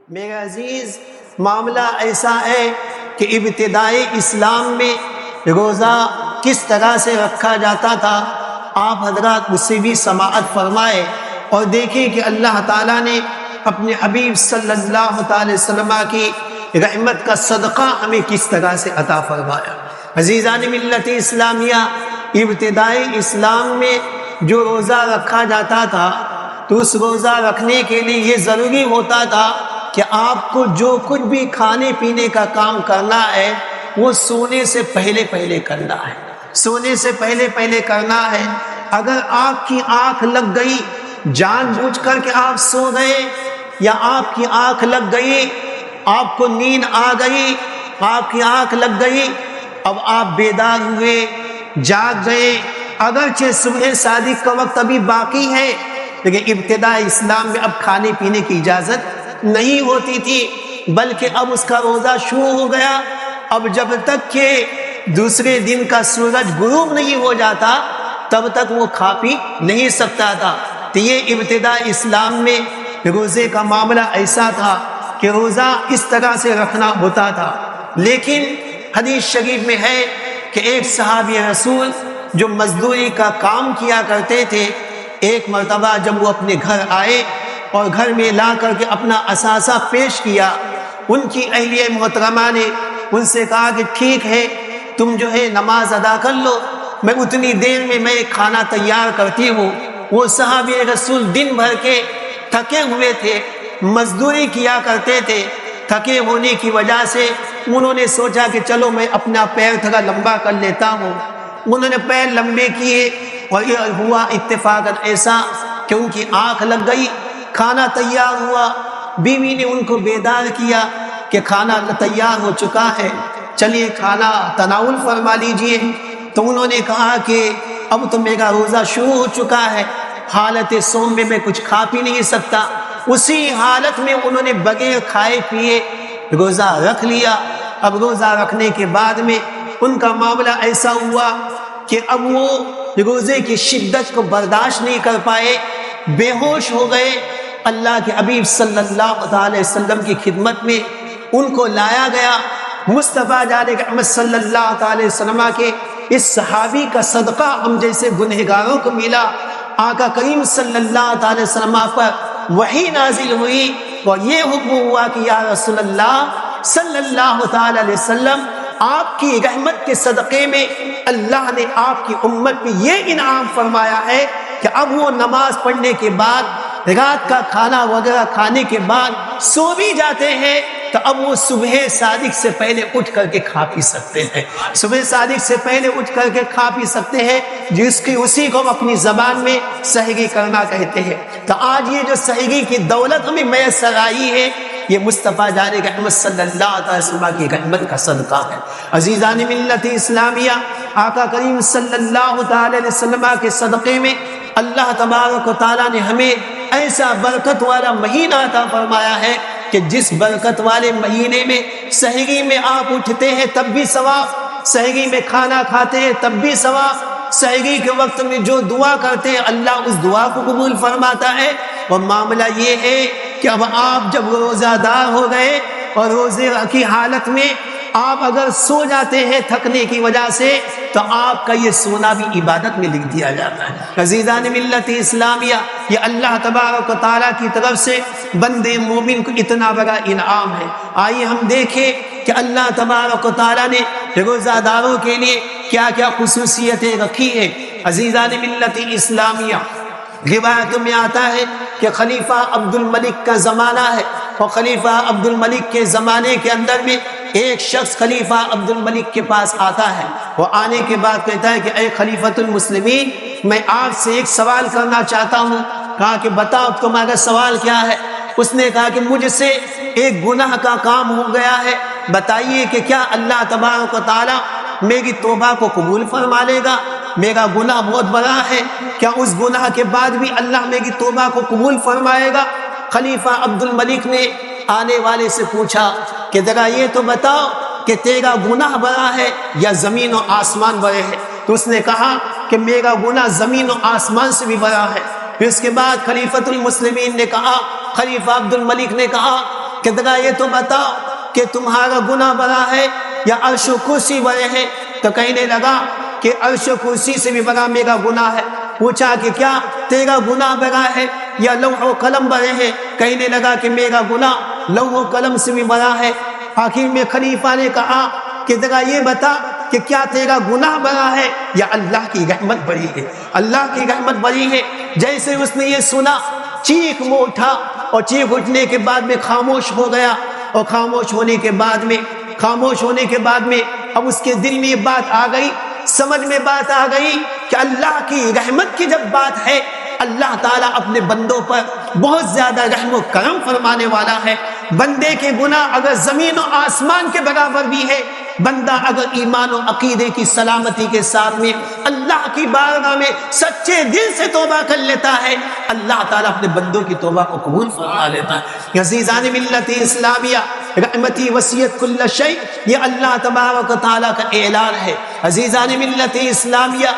میرے عزیز، معاملہ ایسا ہے کہ ابتدائی اسلام میں روزہ کس طرح سے رکھا جاتا تھا، آپ حضرات مجھ سے بھی سماعت فرمائے اور دیکھیں کہ اللہ تعالیٰ نے اپنے حبیب صلی اللہ تعالی وسلم کی رحمت کا صدقہ ہمیں کس طرح سے عطا فرمایا۔ عزیزان ملت اسلامیہ، ابتدائی اسلام میں جو روزہ رکھا جاتا تھا تو اس روزہ رکھنے کے لیے یہ ضروری ہوتا تھا کہ آپ کو جو کچھ بھی کھانے پینے کا کام کرنا ہے وہ سونے سے پہلے پہلے کرنا ہے، سونے سے پہلے پہلے کرنا ہے۔ اگر آپ کی آنکھ لگ گئی، جان بوجھ کر کے آپ سو گئے، یا آپ کی آنکھ لگ گئی، آپ کو نیند آ گئی، آپ کی آنکھ لگ گئی، اب آپ بیدار ہوئے، جاگ گئے، اگرچہ صبح صادق کا وقت ابھی باقی ہے، لیکن ابتدائی اسلام میں اب کھانے پینے کی اجازت نہیں ہوتی تھی، بلکہ اب اس کا روزہ شروع ہو گیا۔ اب جب تک کہ دوسرے دن کا سورج غروب نہیں ہو جاتا تب تک وہ کھا پی نہیں سکتا تھا۔ تو یہ ابتدائی اسلام میں روزے کا معاملہ ایسا تھا کہ روزہ اس طرح سے رکھنا ہوتا تھا۔ لیکن حدیث شریف میں ہے کہ ایک صحابی رسول جو مزدوری کا کام کیا کرتے تھے، ایک مرتبہ جب وہ اپنے گھر آئے اور گھر میں لا کر کے اپنا اثاثہ پیش کیا، ان کی اہلیہ محترمہ نے ان سے کہا کہ ٹھیک ہے، تم جو ہے نماز ادا کر لو، میں اتنی دیر میں میں کھانا تیار کرتی ہوں۔ وہ صحابی رسول دن بھر کے تھکے ہوئے تھے، مزدوری کیا کرتے تھے، تھکے ہونے کی وجہ سے انہوں نے سوچا کہ چلو میں اپنا پیر تھوڑا لمبا کر لیتا ہوں۔ انہوں نے پیر لمبے کیے اور یہ ہوا اتفاقاً ایسا کہ ان کی آنکھ لگ گئی، کھانا تیار ہوا، بیوی نے ان کو بیدار کیا کہ کھانا تیار ہو چکا ہے، چلیے کھانا تناول فرما لیجئے۔ تو انہوں نے کہا کہ اب تو میرا روزہ شروع ہو چکا ہے، حالت صوم میں کچھ کھا پی نہیں سکتا۔ اسی حالت میں انہوں نے بغیر کھائے پیے روزہ رکھ لیا۔ اب روزہ رکھنے کے بعد میں ان کا معاملہ ایسا ہوا کہ اب وہ روزے کی شدت کو برداشت نہیں کر پائے، بے ہوش ہو گئے۔ اللہ کے حبیب صلی اللہ علیہ وسلم کی خدمت میں ان کو لایا گیا۔ مصطفیٰ جان احمد صلی اللہ علیہ وسلم کے اس صحابی کا صدقہ ہم جیسے گنہگاروں کو ملا۔ آقا کریم صلی اللہ علیہ وسلم پر وحی نازل ہوئی اور یہ حکم ہوا کہ یا رسول اللہ صلی اللہ علیہ وسلم، آپ کی رحمت کے صدقے میں اللہ نے آپ کی امت پہ یہ انعام فرمایا ہے کہ اب وہ نماز پڑھنے کے بعد، رات کا کھانا وغیرہ کھانے کے بعد سو بھی جاتے ہیں تو اب وہ صبح صادق سے پہلے اٹھ کر کے کھا پی سکتے ہیں، صبح صادق سے پہلے اٹھ کر کے کھا پی سکتے ہیں، جس کی اسی کو ہم اپنی زبان میں سحری کرنا کہتے ہیں۔ تو آج یہ جو سحری کی دولت ہمیں میسر آئی ہے، یہ مصطفیٰ جان احمد صلی اللہ علیہ وسلم کی رحمت کا صدقہ ہے۔ عزیزان ملت اسلامیہ، آقا کریم صلی اللہ علیہ وسلم کے صدقے میں اللہ تبارک و تعالیٰ نے ہمیں ایسا برکت والا مہینہ عطا فرمایا ہے کہ جس برکت والے مہینے میں سحری میں آپ اٹھتے ہیں تب بھی ثواب، سحری میں کھانا کھاتے ہیں تب بھی ثواب، سحری کے وقت میں جو دعا کرتے ہیں اللہ اس دعا کو قبول فرماتا ہے۔ اور معاملہ یہ ہے کہ اب آپ جب روزہ دار ہو گئے اور روزے کی حالت میں آپ اگر سو جاتے ہیں تھکنے کی وجہ سے تو آپ کا یہ سونا بھی عبادت میں لکھ دیا جاتا ہے۔ عزیزان ملت اسلامیہ، یہ اللہ تبارک و تعالیٰ کی طرف سے بندے مومن کو اتنا بڑا انعام ہے۔ آئیے ہم دیکھیں کہ اللہ تبارک و تعالیٰ نے روزہ داروں کے لیے کیا کیا خصوصیتیں رکھی ہیں۔ عزیزان ملت اسلامیہ، روایت میں آتا ہے کہ خلیفہ عبد الملک کا زمانہ ہے، اور خلیفہ عبد الملک کے زمانے کے اندر میں ایک شخص خلیفہ عبد الملک کے پاس آتا ہے۔ وہ آنے کے بعد کہتا ہے کہ اے خلیفۃ المسلمین، میں آپ سے ایک سوال کرنا چاہتا ہوں۔ کہا کہ بتاؤ تمہارا سوال کیا ہے؟ اس نے کہا کہ مجھ سے ایک گناہ کا کام ہو گیا ہے، بتائیے کہ کیا اللہ تبارک و تعالیٰ میری توبہ کو قبول فرما لے گا؟ میرا گناہ بہت بڑا ہے، کیا اس گناہ کے بعد بھی اللہ میری توبہ کو قبول فرمائے گا؟ خلیفہ عبد الملک نے آنے والے سے پوچھا کہ ذرا یہ تو بتاؤ کہ تیرا گناہ بڑا ہے یا زمین و آسمان بڑے ہیں؟ تو اس نے کہا کہ میرا گناہ زمین و آسمان سے بھی بڑا ہے۔ پھر اس کے بعد خلیفۃ المسلمین نے کہا، خلیفہ عبد الملک نے کہا کہ ذرا یہ تو بتاؤ کہ تمہارا گناہ بڑا ہے یا عرش و کرسی بڑے ہیں؟ تو کہنے لگا کہ عرش و کرسی سے بھی بڑا میرا گناہ ہے۔ پوچھا کہ کیا تیرا گناہ بڑا ہے یا لوح و قلم بڑے ہیں؟ کہنے لگا کہ میرا گناہ لوح و قلم سے بھی بڑا ہے۔ آخر میں خلیفہ نے کہا کہ ذرا یہ بتا کہ کیا تیرا گناہ بڑا ہے یا اللہ کی رحمت بڑی ہے؟ اللہ کی رحمت بڑی ہے۔ جیسے اس نے یہ سنا چیخ میں اٹھا، اور چیخ اٹھنے کے بعد میں خاموش ہو گیا، اور خاموش ہونے کے بعد میں اب اس کے دل میں یہ بات آ گئی، سمجھ میں بات آ گئی کہ اللہ کی رحمت کی جب بات ہے، اللہ تعالیٰ اپنے بندوں پر بہت زیادہ رحم و کرم فرمانے والا ہے۔ بندے کے گناہ اگر زمین و آسمان کے برابر بھی ہے، بندہ اگر ایمان و عقیدے کی سلامتی کے ساتھ میں اللہ کی بارگاہ میں سچے دل سے توبہ کر لیتا ہے، اللہ تعالیٰ اپنے بندوں کی توبہ کو قبول فرما لیتا ہے۔ عزیزان ملت اسلامیہ، رحمتی وسیعت کل شیء، یہ اللہ تبارک و تعالیٰ کا اعلان ہے۔ عزیزان ملت اسلامیہ،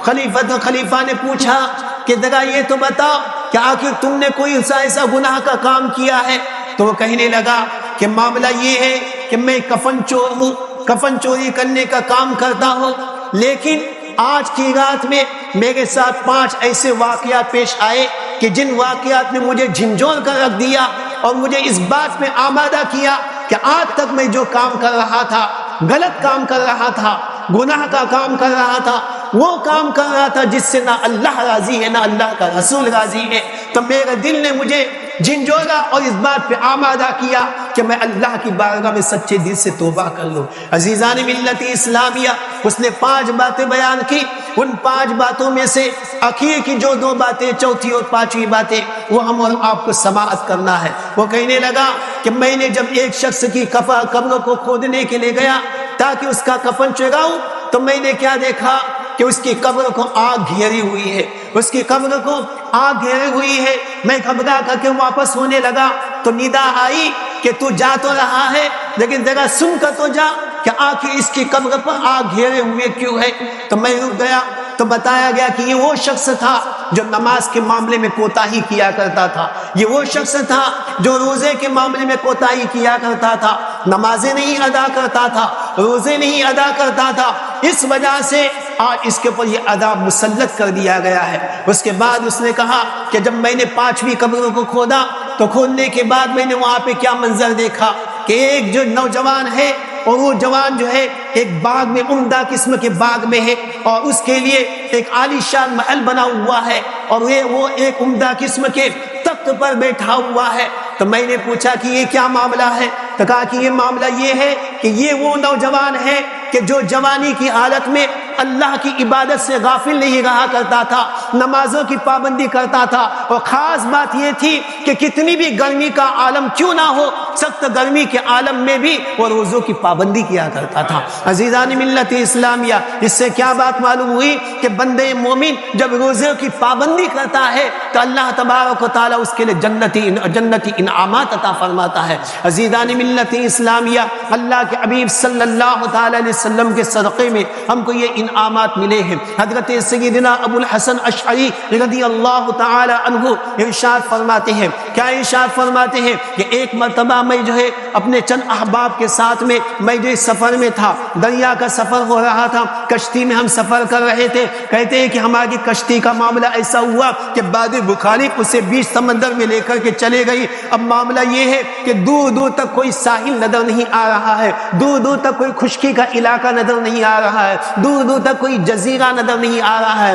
خلیفہ نے پوچھا کہ ذرا یہ تو بتاؤ کہ آخر تم نے کوئی ایسا گناہ کا کام کیا ہے؟ تو وہ کہنے لگا کہ معاملہ یہ ہے کہ میں کفن چور ہوں، کفن چوری کرنے کا کام کرتا ہوں، لیکن آج کی رات میں میرے ساتھ 5 ایسے واقعات پیش آئے کہ جن واقعات نے مجھے جھنجھوڑ کر رکھ دیا اور مجھے اس بات میں آمادہ کیا کہ آج تک میں جو کام کر رہا تھا، غلط کام کر رہا تھا، گناہ کا کام کر رہا تھا، وہ کام کر رہا تھا جس سے نہ اللہ راضی ہے نہ اللہ کا رسول راضی ہے۔ تو میرے دل نے مجھے جھنجھوڑا اور اس بات پہ آمادہ کیا کہ میں اللہ کی بارگاہ میں سچے دل سے توبہ کر لوں۔ عزیزان ملت اسلامیہ، اس نے 5 باتیں بیان کی، ان 5 باتوں میں سے اخیر کی جو 2 باتیں، چوتھی اور 5ویں باتیں، وہ ہم اور آپ کو سماعت کرنا ہے۔ وہ کہنے لگا کہ میں نے جب ایک شخص کی قبر کو کھودنے کے لیے گیا تاکہ اس کا کفن چراؤں، تو میں نے کیا دیکھا کہ اس کی قبر کو آگ گھیری ہوئی ہے، اس کی قبر کو آگ گھیری ہوئی ہے۔ میں گھبرا کر کے واپس ہونے لگا تو ندا آئی کہ تو جا تو رہا ہے لیکن ذرا سن کر تو جا کہ آخر اس کی قبر پر آگ گھیرے ہوئے کیوں ہے۔ تو میں رک گیا تو بتایا گیا کہ یہ وہ شخص تھا جو نماز کے معاملے میں کوتاہی کیا کرتا تھا، یہ وہ شخص تھا جو روزے کے معاملے میں کوتاہی کیا کرتا تھا، نمازیں نہیں ادا کرتا تھا، روزے نہیں ادا کرتا تھا، اس وجہ سے آج اس کے اوپر یہ عذاب مسلط کر دیا گیا ہے۔ اس کے بعد اس نے کہا کہ جب میں نے 5ویں قبر کو کھودا تو کھودنے کے بعد میں نے وہاں پہ کیا منظر دیکھا کہ ایک جو نوجوان ہے، اور وہ جوان جو ہے ایک باغ میں، عمدہ قسم کے باغ میں ہے، اور اس کے لیے ایک عالی شان محل بنا ہوا ہے، اور وہ ایک عمدہ قسم کے تخت پر بیٹھا ہوا ہے۔ تو میں نے پوچھا کہ یہ کیا معاملہ ہے؟ تو کہا کہ یہ معاملہ یہ ہے کہ یہ وہ نوجوان ہے کہ جو جوانی کی حالت میں اللہ کی عبادت سے غافل نہیں رہا کرتا تھا، نمازوں کی پابندی کرتا تھا، اور خاص بات یہ تھی کہ کتنی بھی گرمی کا عالم کیوں نہ ہو، سخت گرمی کے عالم میں بھی وہ روزوں کی پابندی کیا کرتا تھا۔ عزیزان ملت اسلامیہ، اس سے کیا بات معلوم ہوئی کہ بندے مومن جب روزوں کی پابندی کرتا ہے تو اللہ تبارک و تعالیٰ اس کے لیے جنتی انعامات عطا فرماتا ہے۔ عزیزان ملت اسلامیہ، اللہ کے حبیب صلی اللہ تعالی علیہ وسلم کے صدقے میں ہم کو یہ انعامات ملے ہیں۔ حضرت سیدنا ابو الحسن اشعری رضی اللہ تعالی عنہ ارشاد فرماتے ہیں، کیا ارشاد فرماتے ہیں کہ ایک مرتبہ میں جو ہے اپنے چند احباب کے ساتھ میں جو سفر میں تھا، دریا کا سفر ہو رہا تھا، کشتی میں ہم سفر کر رہے تھے۔ کہتے ہیں کہ ہماری کشتی کا معاملہ ایسا ہوا کہ باد بخالق اسے بیچ سمندر میں لے کر کے چلے گئی۔ اب معاملہ یہ ہے کہ دور دور تک کوئی ساحل نظر نہیں آ رہا ہے، دور دور تک کوئی خشکی کا علاقہ نظر نہیں آ رہا ہے، دور دور تک کوئی جزیرہ نظر نہیں آ رہا ہے۔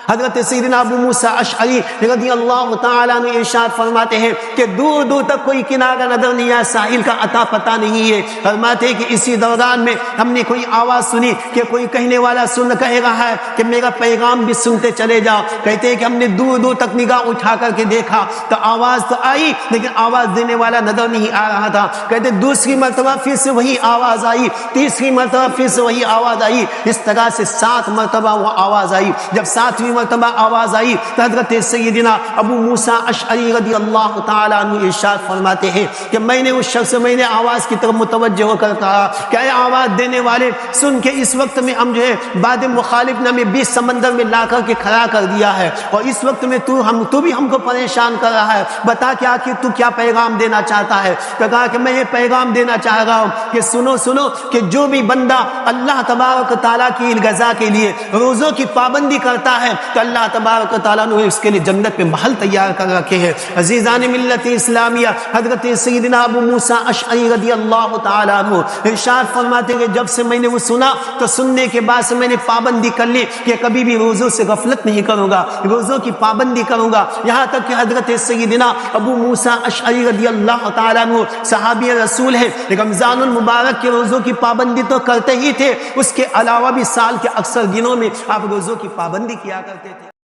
حضرت سیدنا ابو موسیٰ اشعری رضی اللہ تعالیٰ عنہ ارشاد فرماتے ہیں کہ دور دور تک کوئی کنارہ نظر نہیں آیا، ساحل کا عطا پتہ نہیں ہے۔ فرماتے ہیں کہ اسی دوران میں ہم نے کوئی آواز سنی کہ کوئی کہنے والا کہہ رہا ہے کہ میرا پیغام بھی سنتے چلے جاؤ۔ کہتے ہیں کہ ہم نے دور دور تک نگاہ اٹھا کر کے دیکھا تو آواز تو آئی لیکن آواز دینے والا نظر نہیں آ رہا تھا۔ کہتے دوسری مرتبہ پھر سے وہی آواز آئی، تیسری مرتبہ پھر سے وہی آواز آئی، اس طرح سے 7 مرتبہ وہ آواز آئی۔ جب 7ویں مرتبہ آواز آئی تو حضرت سیدنا ابو موسیٰ اشعری رضی اللہ تعالیٰ عنہ ارشاد فرماتے ہیں کہ میں نے اس شخص میں نے آواز کی طرف متوجہ ہو کر کہا کہ اے آواز دینے والے، سن کے اس وقت میں ہم جو ہے باد مخالف نے ہمیں 20 سمندر میں لا کر کے کھڑا کر دیا ہے، اور اس وقت میں تو بھی ہم کو پریشان کر رہا ہے، بتا کہ آخر تو کیا پیغام دینا چاہتا ہے؟ تو کہا کہ میں یہ پیغام دینا چاہ رہا ہوں کہ سنو کہ جو بھی بندہ اللہ تبارک و تعالیٰ کی غذا کے لیے روزوں کی پابندی کرتا ہے تو اللہ تبارک و تعالیٰ نے اس کے لیے جنت میں محل تیار کر رکھے ہیں۔ عزیزان ملت اسلامیہ، حضرت سیدنا ابو موسیٰ اشعری رضی اللہ تعالیٰ عنہ ارشاد فرماتے ہیں کہ جب سے میں نے وہ سنا تو سننے کے بعد سے میں نے پابندی کر لی کہ کبھی بھی روزوں سے غفلت نہیں کروں گا، روزوں کی پابندی کروں گا، یہاں تک کہ حضرت سیدنا ابو موسیٰ اشعری رضی اللہ تعالیٰ عنہ صحابی رسول ہے، رمضان المبارک کے روزوں کی پابندی تو کرتے ہی تھے، اس کے علاوہ بھی سال کے اکثر دنوں میں آپ روزوں کی پابندی کیا کرتے تھے۔